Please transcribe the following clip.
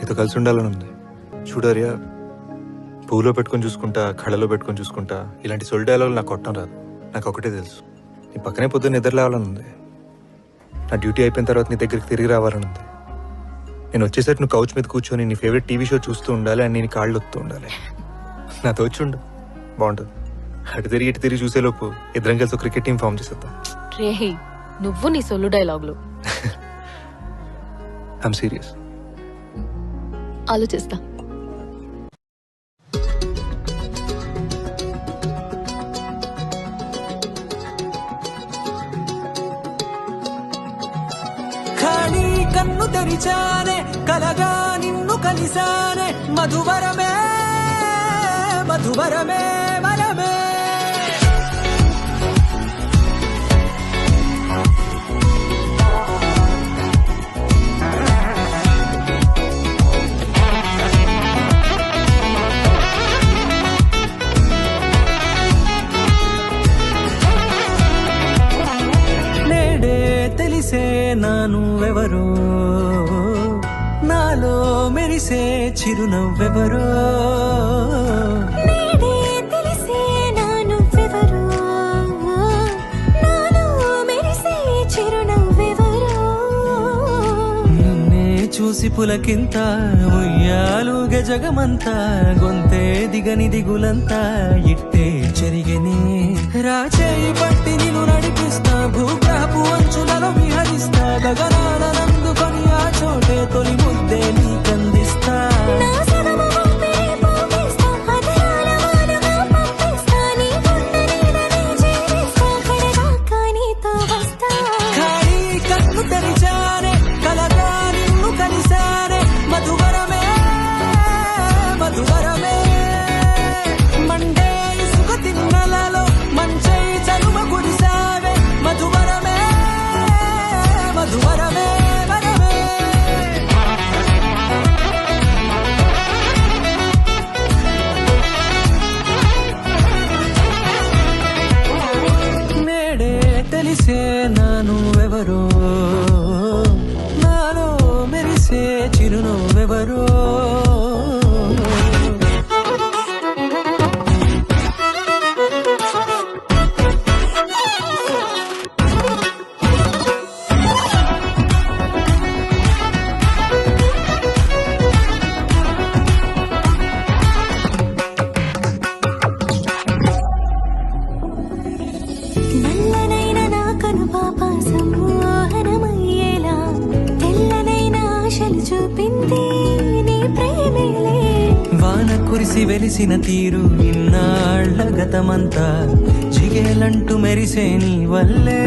నీతో కలిసి ఉండాలని ఉంది. చూడరియా, పువ్వులో పెట్టుకొని చూసుకుంటా, కళ్ళలో పెట్టుకొని చూసుకుంటా, ఇలాంటి సొల్ డైలాగులు నాకు కొట్టడం రాదు. నాకు ఒకటే తెలుసు, నీ పక్కనే పొద్దున్న నిద్ర లేవాలని ఉంది. నా డ్యూటీ అయిపోయిన తర్వాత నీ దగ్గరికి తిరిగి రావాలని ఉంది. నేను వచ్చేసరికి నువ్వు కౌచ్ మీద కూర్చొని నీ ఫేవరెట్ టీవీ షో చూస్తూ ఉండాలి అని నేను కాళ్ళు వస్తూ ఉండాలి. నాతో వచ్చి ఉండు, బాగుంటుంది. అటు తిరిగి ఇటు తిరిగి చూసేలోపు ఇద్దరం కలిసి ఒక క్రికెట్ టీం ఫామ్ చేసేద్దాం. రేయ్, నువ్వు నీ సొల్లు డైలాగులు. I'm serious. ఆలోచిస్తా. ఖాళీ కన్ను తెరిచానే, కలగా నిన్ను కలిసానే, మధువరమే మధువరమే వరమే. నేడే తెలిసే నానువెవరో, నాలో మెరిసే చిరునవ్వెవరో. నేడే తెలిసే నానువెవరో, నాలో మెరిసే చిరునవ్వెవరో. నిన్నే చూసి పులకింత ఉయ్యాలుగ జగమంతా, గొంతే దిగని దిగులంతా ఇట్టే చెరిగనే. రాచేయి పట్టి నిన్ను నడిపిస్తా, భూగ్రహపు అంచులలో విహరిస్తా, గగనాల నందుకొని ఆ చోటే తొలి ముద్దే నీకందిస్తా. నా సగమ ఊపిరి పోగేస్తా, అధరాల వానగా పంపిస్తా, నీ గుండె నీడనే చేరేస్తా, కడదాకా నీతో వస్తా. ఖాళీ కన్ను తెరిచానే, కలగా నిన్ను కలిసానే, మధువరమే మధువరమే. మండే ఇసుక తిన్నెలలో మంచై చలువ కురిసావే, మధువరమే మధువరమే వరమే. నేడే తెలిసే నానువెవరో, నాలో మెరిసే చిరునవ్వెవరో. నల్లనైన నా కనుపాప సమ్మోహనమయ్యేలా, తెల్లనైన ఆశలు చూపింది నీ ప్రేమేలే. వాన కురిసి వెలిసిన తీరు ఇన్నాళ్ల గతమంతా, జిగేలంటూ మెరిసే నీ వల్లే.